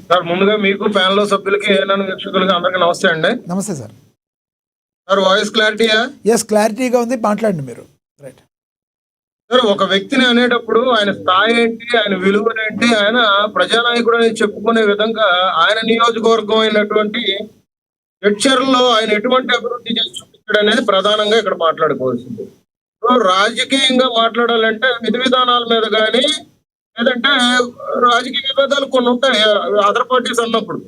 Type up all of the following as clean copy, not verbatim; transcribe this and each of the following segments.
Sir ముందుగా మీకు panel సభ్యులకి ఏఎన్ఎన్ వీక్షకులకి అందరికీ నమస్తే అండి. నమస్తే సార్. సార్ వాయిస్ క్లారిటీయా? ఎస్, క్లారిటీగా ఉంది, మాట్లాడండి మీరు. రైట్ సార్, ఒక వ్యక్తిని అనేటప్పుడు ఆయన స్థాయి ఏంటి, ఆయన విలువనేంటి, ఆయన ప్రజానాయకుడు అని చెప్పుకునే విధంగా ఆయన నియోజకవర్గం అయినటువంటి జడ్చర్లలో ఆయన ఎటువంటి అభివృద్ధి చేసి చూపించాడు అనేది ప్రధానంగా ఇక్కడ మాట్లాడుకోవాల్సింది. సో రాజకీయంగా మాట్లాడాలంటే విధి విధానాల మీద కానీ లేదంటే రాజకీయ విభేదాలు కొన్ని ఉంటాయి అదర్ పార్టీస్ అన్నప్పుడు.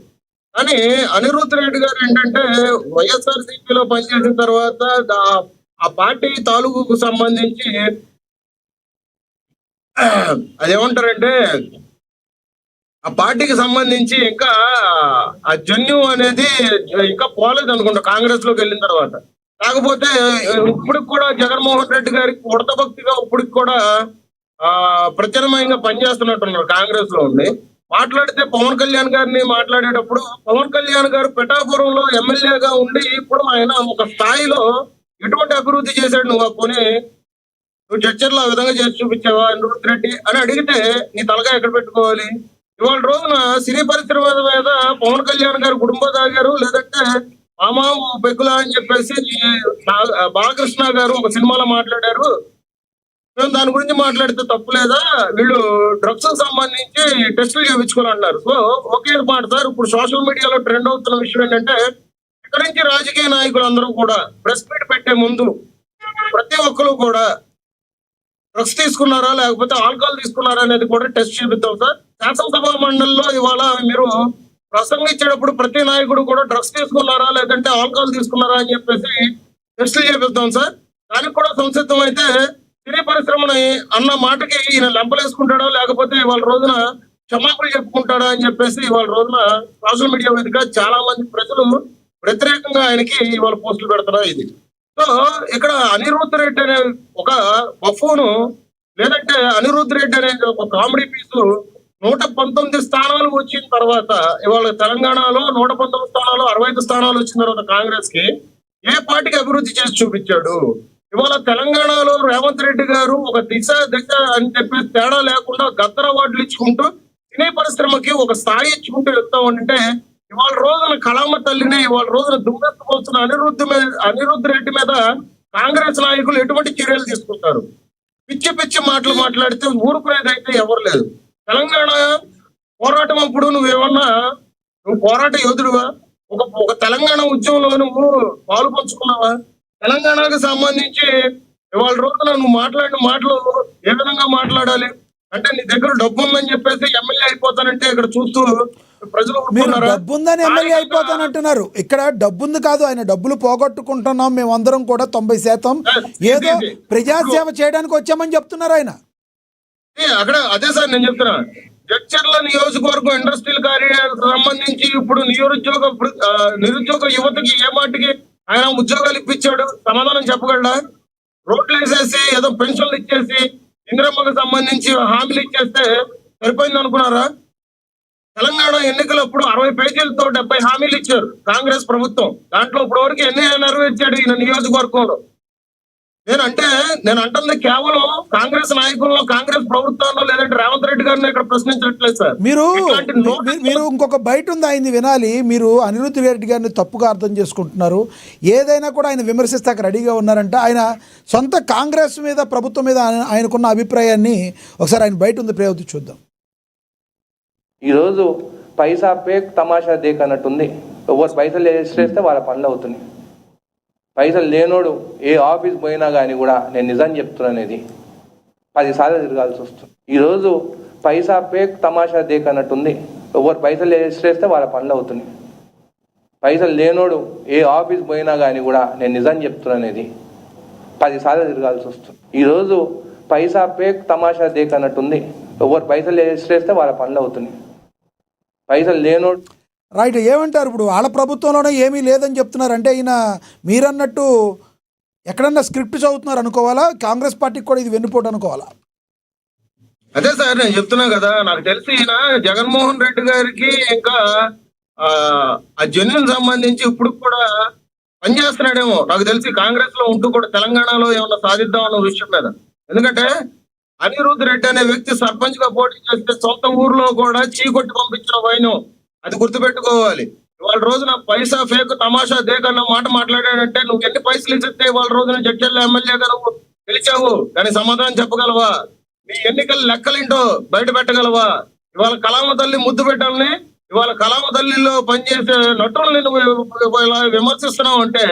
కానీ అనిరుద్ధ్ రెడ్డి గారు ఏంటంటే వైఎస్ఆర్సీపీలో పనిచేసిన తర్వాత ఆ పార్టీ తాలూకు సంబంధించి అదేమంటారంటే ఆ పార్టీకి సంబంధించి ఇంకా ఆ జన్యు అనేది ఇంకా పోలేదు అనుకుంటా కాంగ్రెస్ లోకి వెళ్ళిన తర్వాత. కాకపోతే ఇప్పటికి కూడా జగన్మోహన్ రెడ్డి గారికి ఉడత భక్తిగా ఇప్పటికి కూడా ప్రత్యామ్నాయంగా పనిచేస్తున్నట్టున్నారు కాంగ్రెస్ లో ఉండి. మాట్లాడితే పవన్ కళ్యాణ్ గారిని మాట్లాడేటప్పుడు పవన్ కళ్యాణ్ గారు పిఠాపురంలో ఎమ్మెల్యేగా ఉండి ఇప్పుడు ఆయన ఒక స్థాయిలో ఎటువంటి అభివృద్ధి చేశాడు, నువ్వు చర్చల్లో ఆ విధంగా చేసి చూపించావా అనిరుద్ధ్ రెడ్డి అని అడిగితే నీ తలగా ఎక్కడ పెట్టుకోవాలి? ఇవాళ రోజున సినీ పరిశ్రమ మీద పవన్ కళ్యాణ్ గారు గుడుంబ తాగారు, లేదంటే మామా పెగ్గులా అని చెప్పేసి బాలకృష్ణ గారు ఒక సినిమాలో మాట్లాడారు. మేము దాని గురించి మాట్లాడితే తప్పు లేదా? వీళ్ళు డ్రగ్స్ సంబంధించి టెస్టులు చేయించుకోవాలన్నారు. సో ఒకే మాట సార్, ఇప్పుడు సోషల్ మీడియాలో ట్రెండ్ అవుతున్న విషయం ఏంటంటే ఇక్కడి నుంచి రాజకీయ నాయకులు అందరూ కూడా ప్రెస్ మీట్ పెట్టే ముందు ప్రతి ఒక్కరు కూడా డ్రగ్స్ తీసుకున్నారా లేకపోతే ఆల్కహాల్ తీసుకున్నారా అనేది కూడా టెస్ట్ చేపిద్దాం సార్. శాసనసభ మండలిలో ఇవాళ మీరు ప్రసంగించేటప్పుడు ప్రతి నాయకుడు కూడా డ్రగ్స్ తీసుకున్నారా లేదంటే ఆల్కహాల్ తీసుకున్నారా అని చెప్పేసి టెస్టులు చేపిద్దాం సార్. దానికి కూడా సంసిద్ధం అయితే సినీ పరిశ్రమని అన్న మాటకి ఈయన లెంపలేసుకుంటాడా లేకపోతే ఇవాళ రోజున క్షమాపణలు చెప్పుకుంటాడా అని చెప్పేసి ఇవాళ రోజున సోషల్ మీడియా వేదిక చాలా మంది ప్రజలు వ్యతిరేకంగా ఆయనకి ఇవాళ పోస్టులు పెడుతున్నారు. ఇది సో ఇక్కడ అనిరుద్ధ్ రెడ్డి అనే ఒక బఫూను లేదంటే అనిరుద్ధ్ రెడ్డి అనే ఒక కామెడీ పీసు 119 స్థానాలు వచ్చిన తర్వాత ఇవాళ తెలంగాణలో 119 స్థానాలు 65 స్థానాలు వచ్చిన తర్వాత కాంగ్రెస్ కి ఏ పార్టీకి అభివృద్ధి చేసి చూపించాడు? ఇవాళ తెలంగాణలో రేవంత్ రెడ్డి గారు ఒక దిశ అని చెప్పేసి తేడా లేకుండా గద్దర అవార్డులు ఇచ్చుకుంటూ సినీ పరిశ్రమకి ఒక స్థాయి ఇచ్చుకుంటూ వెళ్తామంటే ఇవాళ రోజున కళామ తల్లిని ఇవాళ రోజున దుమ్మెత్తుకొస్తున్న అనిరుద్ధ్ రెడ్డి మీద కాంగ్రెస్ నాయకులు ఎటువంటి చర్యలు తీసుకుంటారు? పిచ్చి పిచ్చి మాటలు మాట్లాడితే ఊరుకునేదైతే ఎవరు లేదు. తెలంగాణ పోరాటం అప్పుడు నువ్వు పోరాట యోధుడువా? ఒక తెలంగాణ ఉద్యమంలో నువ్వు పాలు పంచుకున్నావా? తెలంగాణకు సంబంధించి ఇవాళ రోజున నువ్వు మాట్లాడిన మాటలు ఏ విధంగా మాట్లాడాలి అంటే నీ దగ్గర డబ్బు ఉందని చెప్పేసి ఎమ్మెల్యే అయిపోతానంటే ఇక్కడ చూస్తూ ప్రజలు డబ్బు ఉందని ఎమ్మెల్యే అయిపోతానంటున్నారు. ఇక్కడ డబ్బుంది కాదు, ఆయన డబ్బులు పోగొట్టుకుంటున్నాం మేమందరం కూడా 90% ఏదో ప్రజాసేవ చేయడానికి వచ్చామని చెప్తున్నారు ఆయన. అక్కడ అదే సార్ నేను చెప్తున్నా, జడ్చర్ల నియోజకవర్గం ఇండస్ట్రియల్ కారిడార్ సంబంధించి ఇప్పుడు నిరుద్యోగ యువతకి ఏ మాటికి ఆయన ఉద్యోగాలు ఇప్పించాడు? సమాధానం చెప్పగలడా? రోడ్లు వేసేసి ఏదో పెన్షన్లు ఇచ్చేసి ఇందిరమ్మకు సంబంధించి హామీలు ఇచ్చేస్తే సరిపోయింది అనుకున్నారా? తెలంగాణ ఎన్నికలప్పుడు 60 పేజీలతో 70 హామీలు ఇచ్చారు కాంగ్రెస్ ప్రభుత్వం. దాంట్లో ఇప్పుడు వరకు ఎన్ని నెరవేర్చాడు ఈయన నియోజకవర్గంలో? నేను అంటుంది కేవలం కాంగ్రెస్ నాయకుల్లో కాంగ్రెస్ ప్రభుత్వంలో లేదంటే రేవంత్ రెడ్డి గారిని ఇక్కడ ప్రశ్నించట్లేదు సార్. మీరు ఇంకొక బయట ఉంది ఆయన్ని వినాలి. మీరు అనిరుద్ధ్ రెడ్డి గారిని తప్పుగా అర్థం చేసుకుంటున్నారు. ఏదైనా కూడా ఆయన విమర్శిస్తాక రెడీగా ఉన్నారంట. ఆయన సొంత కాంగ్రెస్ మీద ప్రభుత్వం మీద ఆయనకున్న అభిప్రాయాన్ని ఒకసారి ఆయన బయట ఉంది ప్రయోజనం చూద్దాం. ఈరోజు పైసా పేక్ తమాషా దేక్ అన్నట్టుంది. ఎవరు పైసలు వేస్తే వాళ్ళ పనులు అవుతున్నాయి. పైసలు లేనోడు ఏ ఆఫీస్ పోయినా కానీ కూడా నేను నిజం చెప్తున్నానేది 10 సార్లు తిరగాల్సి వస్తుంది. ఈరోజు పైసా పేక్ తమాషా దేక్ అన్నట్టుంది. ఎవరు పైసలు వేస్తే వాళ్ళ పనులు అవుతున్నాయి. పైసలు లేనోడు ఏ ఆఫీస్ పోయినా కానీ కూడా నేను నిజం చెప్తున్నానేది 10 సార్లు తిరగాల్సి వస్తుంది. ఈరోజు పైసా పేక్ తమాషా దేక్ అన్నట్టుంది. ఎవరు పైసలు వేస్తే వాళ్ళ పనులు అవుతున్నాయి. పైసలు లేనోడు రైట్. ఏమంటారు ఇప్పుడు? వాళ్ళ ప్రభుత్వంలోనే ఏమీ లేదని చెప్తున్నారు అంటే ఈయన మీరన్నట్టు ఎక్కడన్నా స్క్రిప్ట్ చదువుతున్నారు అనుకోవాలా? కాంగ్రెస్ పార్టీకి కూడా ఇది వెన్నుపోటు అనుకోవాలా? అదే సార్ నేను చెప్తున్నా కదా, నాకు తెలిసి ఈయన జగన్మోహన్ రెడ్డి గారికి ఇంకా ఆ జన్యున్ సంబంధించి ఇప్పుడు కూడా పనిచేస్తున్నాడేమో నాకు తెలిసి. కాంగ్రెస్ లో ఉంటూ కూడా తెలంగాణలో ఏమన్నా సాధిద్దాం అన్న విషయం మీద. ఎందుకంటే అనిరుద్ధ్ రెడ్డి అనే వ్యక్తి సర్పంచ్ గా పోటీ చేస్తే సొంత ఊర్లో కూడా చీకొట్టి పంపించిన వైను అది గుర్తుపెట్టుకోవాలి. ఇవాళ రోజున పైసా ఫేక్ తమాషా దేక్ అన్న మాట మాట్లాడాడంటే నువ్వు ఎన్ని పైసలు ఇస్తే ఇవాళ రోజున జడ్చర్ల ఎమ్మెల్యేగా నువ్వు గెలిచావు, దానికి సమాధానం చెప్పగలవా? నీ ఎన్నికల లెక్కలేంటో బయట పెట్టగలవా? ఇవాళ కలామ తల్లి ముద్దు పెట్టాలని, ఇవాళ కలామ తల్లిలో పనిచేసే నటుల్ని నువ్వు ఇలా విమర్శిస్తున్నావు అంటే,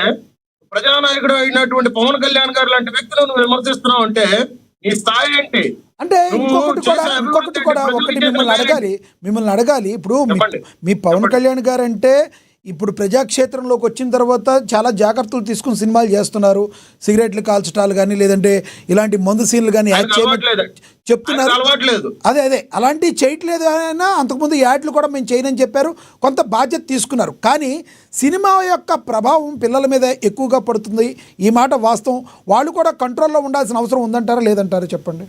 ప్రజానాయకుడు అయినటువంటి పవన్ కళ్యాణ్ గారు లాంటి వ్యక్తులు నువ్వు విమర్శిస్తున్నావు అంటే నీ స్థాయి ఏంటి? అంటే ఇంకొకటి కూడా ఒకటి మిమ్మల్ని అడగాలి ఇప్పుడు మీ పవన్ కళ్యాణ్ గారు అంటే ఇప్పుడు ప్రజాక్షేత్రంలోకి వచ్చిన తర్వాత చాలా జాగ్రత్తలు తీసుకుని సినిమాలు చేస్తున్నారు. సిగరెట్లు కాల్చటాలు కానీ లేదంటే ఇలాంటి మందు సీన్లు కానీ చెప్తున్నారు. అదే అలాంటివి చేయట్లేదు అయినా అంతకుముందు యాడ్లు కూడా మేము చేయనని చెప్పారు, కొంత బాధ్యత తీసుకున్నారు. కానీ సినిమా యొక్క ప్రభావం పిల్లల మీద ఎక్కువగా పడుతుంది, ఈ మాట వాస్తవం. వాళ్ళు కూడా కంట్రోల్లో ఉండాల్సిన అవసరం ఉందంటారా లేదంటారా చెప్పండి.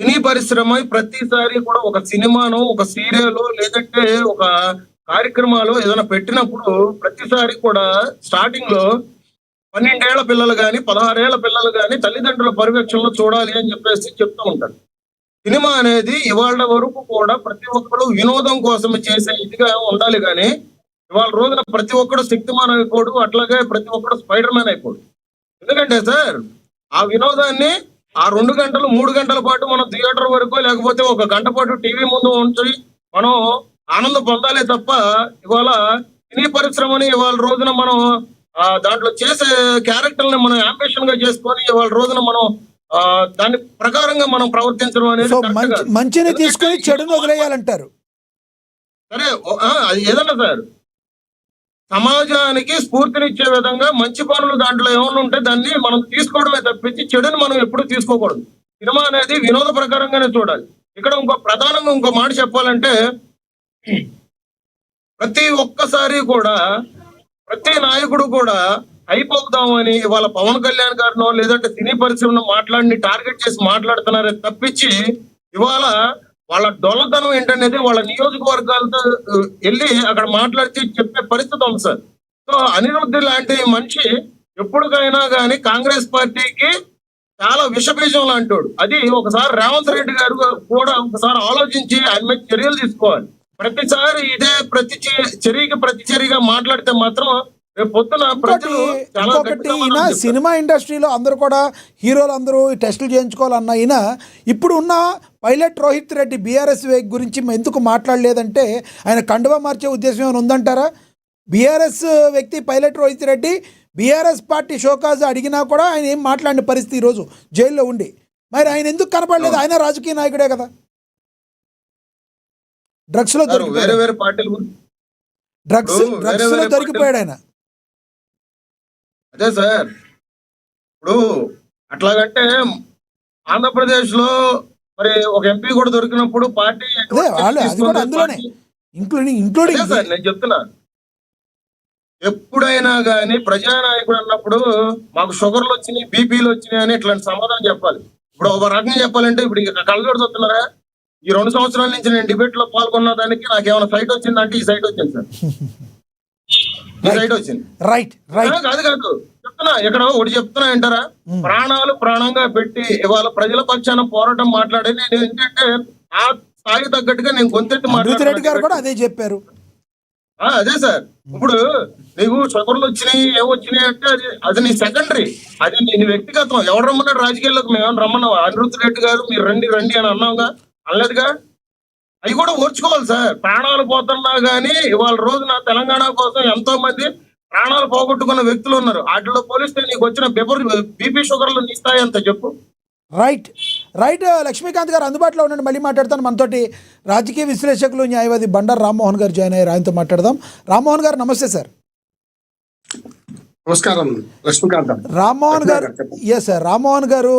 సినీ పరిశ్రమ ప్రతిసారి కూడా ఒక సినిమాను, ఒక సీరియల్ లేదంటే ఒక కార్యక్రమాలు ఏదైనా పెట్టినప్పుడు ప్రతిసారి కూడా స్టార్టింగ్ లో 12 ఏళ్ల పిల్లలు కానీ 16 ఏళ్ల పిల్లలు కానీ తల్లిదండ్రుల పర్యవేక్షణలో చూడాలి అని చెప్పేసి చెప్తూ ఉంటారు. సినిమా అనేది ఇవాళ వరకు కూడా ప్రతి ఒక్కరు వినోదం కోసం చేసే ఇదిగా ఉండాలి, కానీ ఇవాళ రోజున ప్రతి ఒక్కడు శక్తిమాన్ అయిపోడు, అట్లాగే ప్రతి ఒక్కడు స్పైడర్ మ్యాన్ అయిపోడు. ఎందుకంటే సార్ ఆ వినోదాన్ని ఆ 2 గంటలు 3 గంటల పాటు మనం థియేటర్ వరకు లేకపోతే 1 గంట పాటు టీవీ ముందు ఉంచి మనం ఆనందం పొందాలే తప్ప ఇవాళ సినీ పరిశ్రమని ఇవాళ రోజున మనం దాంట్లో చేసే క్యారెక్టర్ని మనం అంబిషన్ గా చేసుకొని ఇవాళ రోజున మనం దాని ప్రకారంగా మనం ప్రవర్తించడం అనేది మంచిని తీసుకొని చెడును వదిలేయాలంటారు. సరే అది ఏదన్నా సార్ సమాజానికి స్ఫూర్తినిచ్చే విధంగా మంచి పనులు దాంట్లో ఏమన్నా ఉంటే దాన్ని మనం తీసుకోవడమే తప్పించి చెడుని మనం ఎప్పుడు తీసుకోకూడదు. సినిమా అనేది వినోద ప్రకారంగానే చూడాలి. ఇక్కడ ప్రధానంగా ఇంకో మాట చెప్పాలంటే, ప్రతి ఒక్కసారి కూడా ప్రతి నాయకుడు కూడా అయిపోదామని ఇవాళ పవన్ కళ్యాణ్ గారినో లేదంటే సినీ పరిశ్రమను టార్గెట్ చేసి మాట్లాడుతున్నారే తప్పించి ఇవాళ వాళ్ళ డొల్లతనం ఏంటనేది వాళ్ళ నియోజకవర్గాలతో వెళ్ళి అక్కడ మాట్లాడితే చెప్పే పరిస్థితి ఉంది సార్. సో అనిరుద్ధ్ లాంటి మనిషి ఎప్పటికైనా కానీ కాంగ్రెస్ పార్టీకి చాలా విషబీజం లాంటోడు. అది ఒకసారి రేవంత్ రెడ్డి గారు కూడా ఒకసారి ఆలోచించి ఆయన మీద చర్యలు తీసుకోవాలి. ప్రతిసారి ఇదే ప్రతి చర్యగా మాట్లాడితే మాత్రం రేపు పొద్దున ప్రజలు సినిమా ఇండస్ట్రీలో అందరూ కూడా హీరోలు అందరూ టెస్టులు చేయించుకోవాలన్న ఈయన ఇప్పుడు ఉన్న పైలట్ రోహిత్ రెడ్డి బీఆర్ఎస్ గురించి ఎందుకు మాట్లాడలేదంటే ఆయన కండువా మార్చే ఉద్దేశం ఏమైనా ఉందంటారా? బీఆర్ఎస్ వ్యక్తి pilot Rohit Reddy BRS party show cause అడిగినా కూడా ఆయన ఏం మాట్లాడిన పరిస్థితి ఈరోజు జైల్లో ఉండి. మరి ఆయన ఎందుకు కనపడలేదు? ఆయన రాజకీయ నాయకుడే కదా. డ్రగ్స్ లో దొరికిపోయాడు ఆయన. అదే సార్ ఇప్పుడు అట్లాగంటే ఆంధ్రప్రదేశ్ లో మరి ఒక ఎంపీ కూడా దొరికినప్పుడు పార్టీ నేను చెప్తున్నా, ఎప్పుడైనా గానీ ప్రజానాయకుడు అన్నప్పుడు మాకు షుగర్లు వచ్చినాయి, బీపీలు వచ్చినాయి అని ఇట్లాంటి సమాధానం చెప్పాలి. ఇప్పుడు ఒక రకంగా చెప్పాలంటే ఇప్పుడు కళ్ళజోడు చూస్తున్నారా, ఈ 2 సంవత్సరాల నుంచి నేను డిబేట్ లో పాల్గొన్న దానికి నాకు ఏమైనా సైట్ వచ్చిందంటే ఈ సైట్ వచ్చింది సార్, ఈ సైట్ వచ్చింది. కాదు చెప్తున్నా, ఇక్కడ ఒకటి చెప్తున్నా ఏంటారా, ప్రాణాలు ప్రాణంగా పెట్టి ఇవాళ ప్రజల పక్షాన పోరాటం మాట్లాడే నేను ఏంటంటే ఆ స్థాయి తగ్గట్టుగా నేను గొంతెత్తి మాట్లాడారు. అదే చెప్పారు. అదే సార్, ఇప్పుడు నీకు షుగర్లు వచ్చినాయి ఏమొచ్చినాయి అంటే అది నీ సెకండరీ, అది నీ వ్యక్తిగతం. ఎవరు రమ్మన్నాడు రాజకీయాల్లోకి? మేము రమ్మన్నావా? అనిరుద్ధ్ రెడ్డి గారు మీరు రండి అని అన్నావుగా, అనలేదుగా. అవి కూడా ఓర్చుకోవాలి సార్. ప్రాణాలు పోతున్నా గానీ ఇవాళ రోజున తెలంగాణ కోసం ఎంతో మంది ప్రాణాలు పోగొట్టుకున్న వ్యక్తులు ఉన్నారు. వాటిలో పోలిస్తే నీకు వచ్చిన బీపీ షుగర్లు నీ స్థాయి అంత చెప్పు. రైట్. లక్ష్మీకాంత్ గారు అందుబాటులో ఉండండి, మళ్ళీ మాట్లాడతాను. మనతోటి రాజకీయ విశ్లేషకులు న్యాయవాది బండారు రామ్మోహన్ గారు జాయిన్ అయ్యారు, ఆయనతో మాట్లాడదాం. రామ్మోహన్ గారు నమస్తే సార్. నమస్కారం లక్ష్మీకాంత్. రామ్మోహన్ గారు రామ్మోహన్ గారు